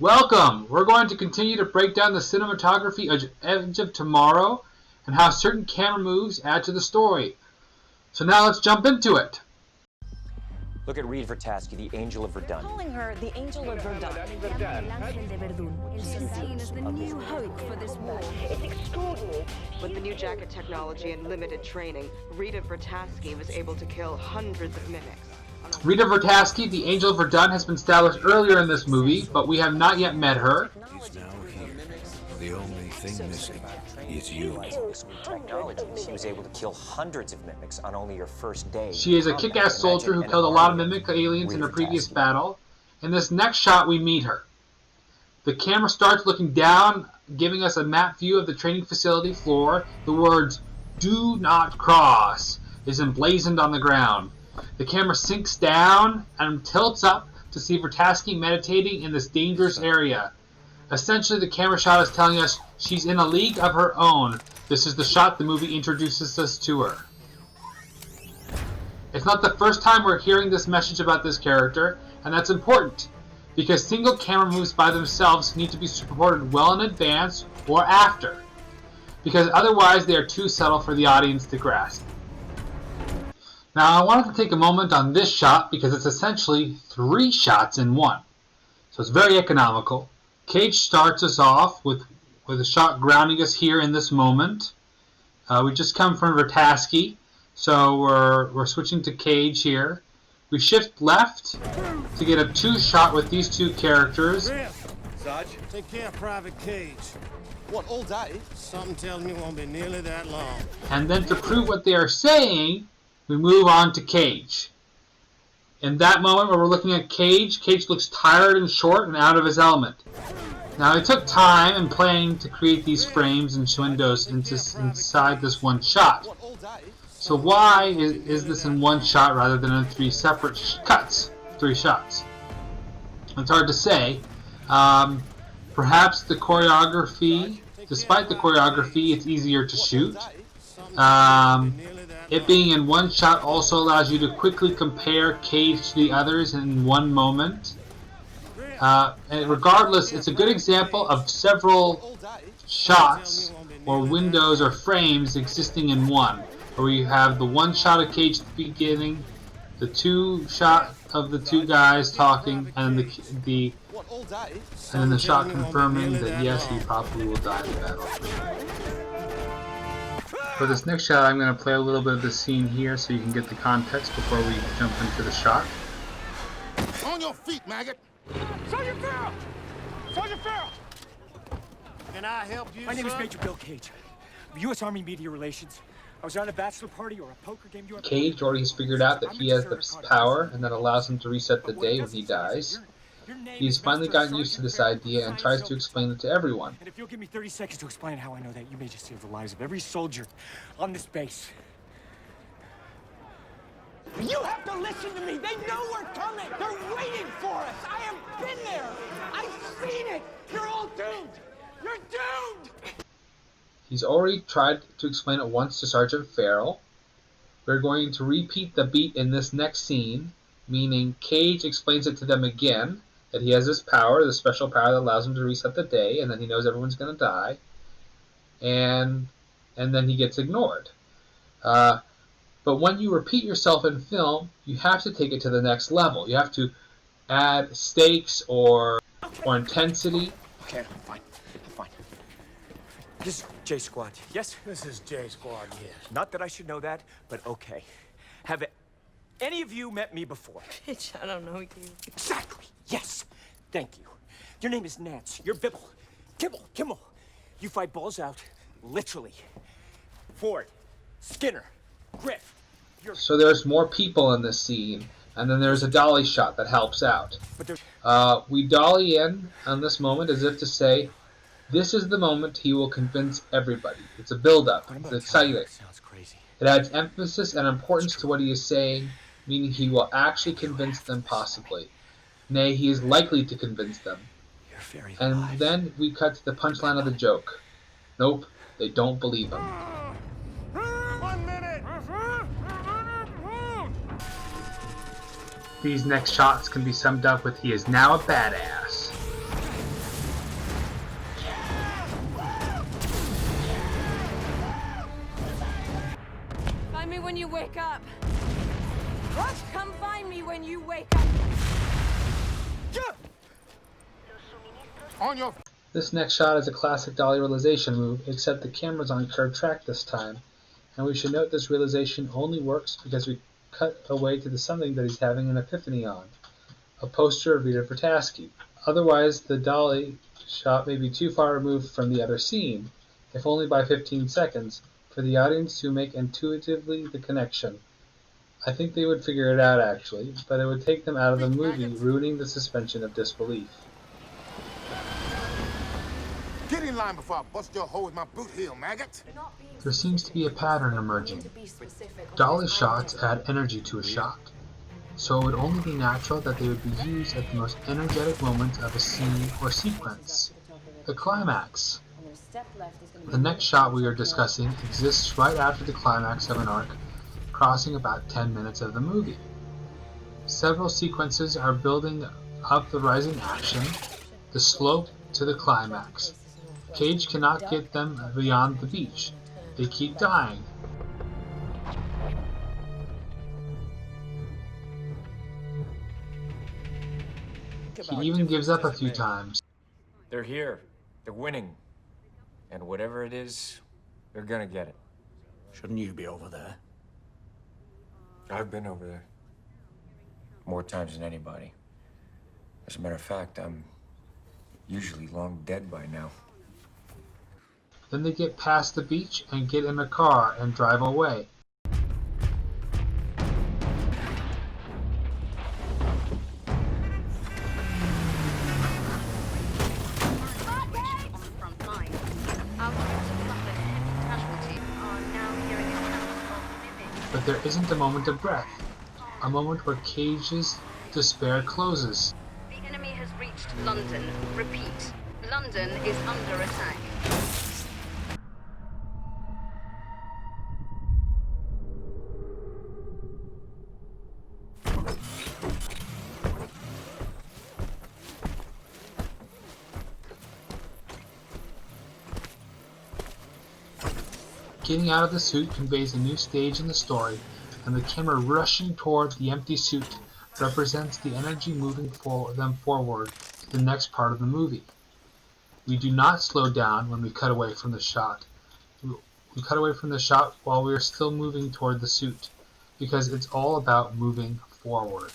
Welcome! We're going to continue to break down the cinematography edge of tomorrow and how certain camera moves add to the story. So now let's jump into it. Look at Reed Vertasky, the Angel of Verdun. Calling her the Angel of Verdun. She's seen as the new hope for this war. It's extraordinary. With the new jacket technology and limited training, Rita Vertasky was able to kill hundreds of mimics. Rita Vertasky, the Angel of Verdun, has been established earlier in this movie, but we have not yet met her. He's now here. The only thing missing is you. Technology. She was able to kill hundreds of mimics on only her first day. She is a kick-ass soldier who killed a lot of mimic aliens in her previous battle. In this next shot, we meet her. The camera starts looking down, giving us a map view of the training facility floor. The words, "Do not cross," is emblazoned on the ground. The camera sinks down and tilts up to see Vertasky meditating in this dangerous area. Essentially, the camera shot is telling us she's in a league of her own. This is the shot the movie introduces us to her. It's not the first time we're hearing this message about this character, and that's important, because single camera moves by themselves need to be supported well in advance or after, because otherwise they are too subtle for the audience to grasp. Now I wanted to take a moment on this shot because it's essentially 3 shots in one. So it's very economical. Cage starts us off with a shot grounding us here in this moment. We just come from Vertasky, so we're switching to Cage here. We shift left to get a 2 shot with these 2 characters. Sarge? Take care of Private Cage. What, all day? Something tells me it won't be nearly that long. And then to prove what they are saying, we move on to Cage. In that moment where we're looking at Cage, Cage looks tired and short and out of his element. Now it took time and playing to create these frames and windows inside this one shot. So why is this in one shot rather than in 3 separate cuts, 3 shots? It's hard to say. Perhaps the choreography, despite the choreography, it's easier to shoot. It being in one shot also allows you to quickly compare Cage to the others in one moment. And regardless, it's a good example of several shots or windows or frames existing in one, where you have the one shot of Cage at the beginning, the 2 shot of the 2 guys talking, and then the shot confirming that yes, he probably will die in the battle. For this next shot, I'm going to play a little bit of the scene here so you can get the context before we jump into the shot. On your feet, maggot! Sergeant Farrell! Sergeant Farrell! Can I help you, My name is sir? Major Bill Cage, U.S. Army Media Relations. I was at a bachelor party or a poker game. Cage already has figured out that he has this power, and that allows him to reset the day when he dies. He's finally gotten used to this idea and tries to explain it to everyone. And if you'll give me 30 seconds to explain how I know that, you may just save the lives of every soldier on this base. You have to listen to me! They know we're coming! They're waiting for us! I have been there! I've seen it! You're all doomed! You're doomed! He's already tried to explain it once to Sergeant Farrell. We're going to repeat the beat in this next scene, meaning Cage explains it to them again, that he has this power, this special power that allows him to reset the day, and then he knows everyone's going to die, and then he gets ignored. But when you repeat yourself in film, you have to take it to the next level. You have to add stakes or intensity. Okay, I'm fine. I'm fine. This is J Squad, yes? This is J Squad, yes. Not that I should know that, but okay. Have any of you met me before? Bitch, I don't know you. Exactly. Yes. Thank you. Your name is Nance. You're Bibble. Kimmel. You fight balls out, literally. Ford, Skinner, Griff. So there's more people in this scene, and then there's a dolly shot that helps out. We dolly in on this moment as if to say, this is the moment he will convince everybody. It's a build-up. It's exciting. Sounds crazy. It adds emphasis and importance to what he is saying, meaning he will actually convince them possibly. Nay, he is likely to convince them. You're very And alive. then we cut to the punchline of the joke. Nope, they don't believe him. 1 minute! These next shots can be summed up with he is now a badass. find me when you wake up. What? Come find me when you wake up. On your... This next shot is a classic Dolly realization move, except the camera's on curved track this time. And we should note this realization only works because we cut away to the something that he's having an epiphany on. A poster of Rita Protasky. Otherwise, the Dolly shot may be too far removed from the other scene, if only by 15 seconds, for the audience to make intuitively the connection. I think they would figure it out actually, but it would take them out of the movie, ruining the suspension of disbelief. Get in line before I bust your hole with my boot heel, maggot! There seems to be a pattern emerging. Dolly shots add energy to a shot, so it would only be natural that they would be used at the most energetic moment of a scene or sequence, the climax. The next shot we are discussing exists right after the climax of an arc, crossing about 10 minutes of the movie. Several sequences are building up the rising action, the slope to the climax. Cage cannot get them beyond the beach. They keep dying. He even gives up a few times. They're here. They're winning. And whatever it is, they're gonna get it. Shouldn't you be over there? I've been over there. More times than anybody. As a matter of fact, I'm usually long dead by now. Then they get past the beach and get in a car and drive away. But there isn't a moment of breath, a moment where Cage's despair closes. The enemy has reached London. Repeat. London is under attack. Getting out of the suit conveys a new stage in the story, and the camera rushing toward the empty suit represents the energy moving them forward to the next part of the movie. We do not slow down when we cut away from the shot. We cut away from the shot while we are still moving toward the suit, because it's all about moving forward.